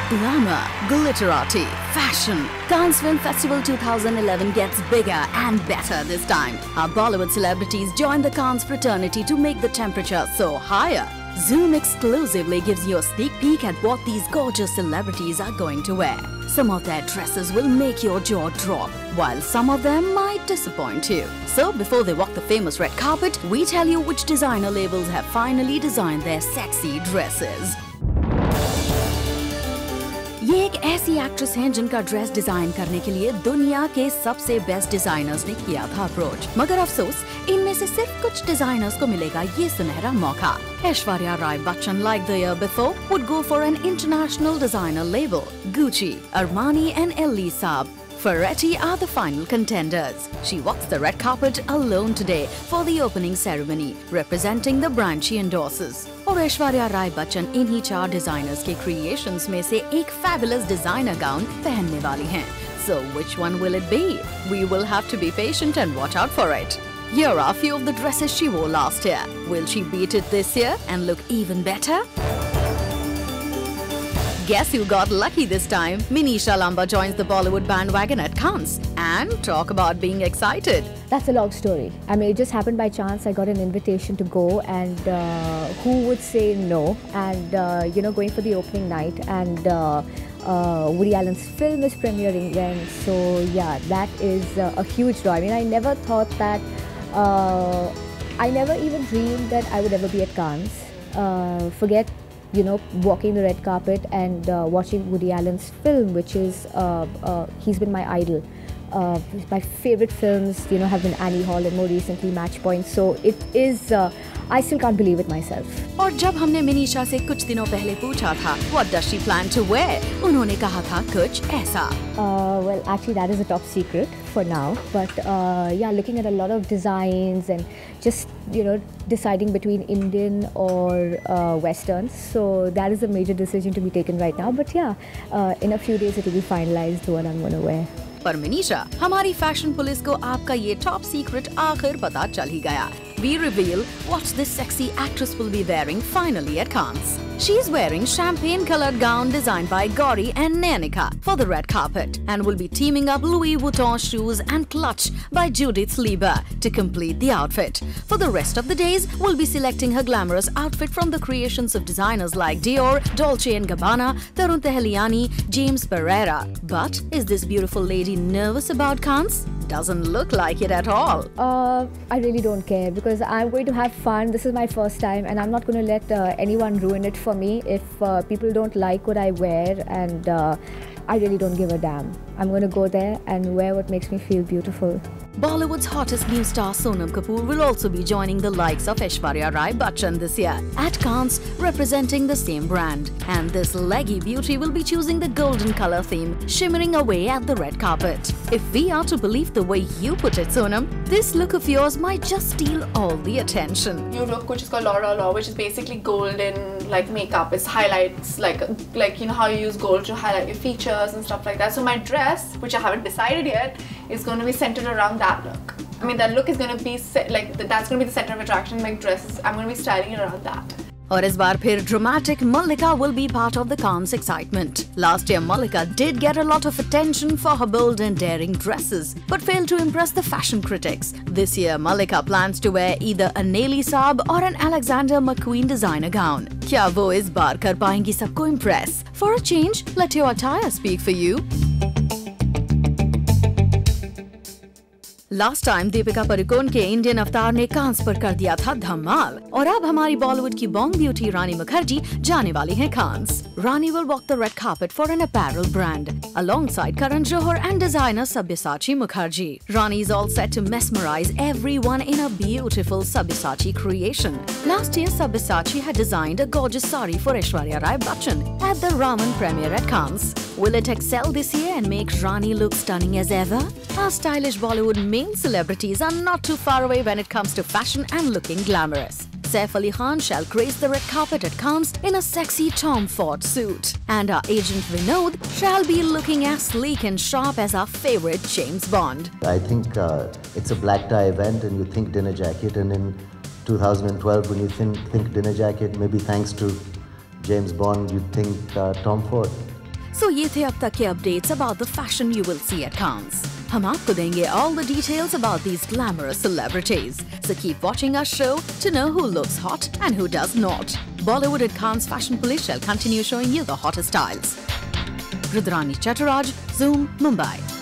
Glamour, glitterati, fashion. Cannes Film Festival 2011 gets bigger and better this time. Our Bollywood celebrities join the Cannes fraternity to make the temperature so higher. Zoom exclusively gives you a sneak peek at what these gorgeous celebrities are going to wear. Some of their dresses will make your jaw drop, while some of them might disappoint you. So before they walk the famous red carpet, we tell you which designer labels have finally designed their sexy dresses. ये एक ऐसी actress हैं जिनका dress design करने के लिए दुनिया के सबसे बेस्ट डिजाइनर्स ने किया था अप्रोच, मगर अफसोस इनमें से सिर्फ कुछ डिजाइनर्स को मिलेगा ये सुनहरा मौका। Aishwarya Rai Bachchan, like the year before, would go for an international designer label. Gucci, Armani and Elie Saab. Ferretti are the final contenders. She walks the red carpet alone today for the opening ceremony, representing the brand she endorses. और ऐश्वर्या राय बच्चन इन्हीं 4 designers के creations में से एक fabulous designer gown पहनने वाली हैं. So which one will it be? We will have to be patient and watch out for it. Here are a few of the dresses she wore last year. Will she beat it this year and look even better? Guess who got lucky this time? Manisha Lamba joins the Bollywood bandwagon at Cannes. And talk about being excited. That's a long story. I mean, it just happened by chance. I got an invitation to go, and who would say no? And, going for the opening night, and Woody Allen's film is premiering then. So, yeah, that is a huge draw. I mean, I never thought that, I never even dreamed that I would ever be at Cannes. Forget walking the red carpet and watching Woody Allen's film, which is, he's been my idol. My favorite films, have been Annie Hall and more recently Match Point. So it is, I still can't believe it myself. और जब हमने मिनीशा से कुछ दिनों पहले पूछा था, what does she plan to wear? उन्होंने कहा था कुछ ऐसा. Well, actually that is a top secret for now. But yeah, looking at a lot of designs and just, deciding between Indian or Westerns. So that is a major decision to be taken right now. But yeah, in a few days it will be finalized what I'm going to wear. पर मिनीशा, हमारी fashion police को आपका ये top secret आखिर पता चल ही गया. We reveal what this sexy actress will be wearing finally at Cannes. She's wearing champagne-colored gown designed by Gauri and Nayanika for the red carpet, and will be teaming up Louis Vuitton shoes and clutch by Judith Lieber to complete the outfit. For the rest of the days, we'll be selecting her glamorous outfit from the creations of designers like Dior, Dolce & Gabbana, Tarun Tahiliani, James Pereira. But is this beautiful lady nervous about Cannes? Doesn't look like it at all. I really don't care because I'm going to have fun. This is my first time and I'm not going to let anyone ruin it for me. If people don't like what I wear, and I really don't give a damn. I'm going to go there and wear what makes me feel beautiful. Bollywood's hottest new star Sonam Kapoor will also be joining the likes of Aishwarya Rai Bachchan this year at Cannes, representing the same brand. And this leggy beauty will be choosing the golden color theme, shimmering away at the red carpet. If we are to believe the way you put it, Sonam, this look of yours might just steal all the attention. New look, which is called Laura Law, which is basically golden makeup. It's highlights like how you use gold to highlight your features and stuff like that. So my dress, which I haven't decided yet, is going to be centered around that look. I mean, that look is going to be that's going to be the center of attraction. My dress, I'm going to be styling it around that. और इस बार फिर dramatic Mallika will be part of the Cannes excitement. Last year, Mallika did get a lot of attention for her bold and daring dresses, but failed to impress the fashion critics. This year, Mallika plans to wear either a Elie Saab or an Alexander McQueen designer gown. क्या वो इस बार कर पाएंगी सबको impress? For a change, let your attire speak for you. Last time Deepika Padukone के Indian अवतार ने कांस पर कर दिया था धमाल, और अब हमारी बॉलीवुड की बॉन्ग ब्यूटी रानी मुखर्जी जाने वाली हैं कांस. Rani will walk the red carpet for an apparel brand alongside Karan Johar and designer Sabyasachi Mukherjee. Rani is all set to mesmerize everyone in a beautiful Sabyasachi creation. Last year, Sabyasachi had designed a gorgeous sari for Aishwarya Rai Bachchan at the Raman premiere at Cannes. Will it excel this year and make Rani look stunning as ever? Our stylish Bollywood male celebrities are not too far away when it comes to fashion and looking glamorous. Saif Ali Khan shall grace the red carpet at Cannes in a sexy Tom Ford suit. And our agent Vinod shall be looking as sleek and sharp as our favorite James Bond. I think it's a black tie event and you think dinner jacket, and in 2012 when you think dinner jacket, maybe thanks to James Bond, you think Tom Ford. So ये थे अब तक के updates about the fashion you will see at Cannes. हम आपको देंगे all the details about these glamorous celebrities. So keep watching our show to know who looks hot and who does not. Bollywood at Cannes Fashion Police shall continue showing you the hottest styles. Rudrani Chattaraj, Zoom, Mumbai.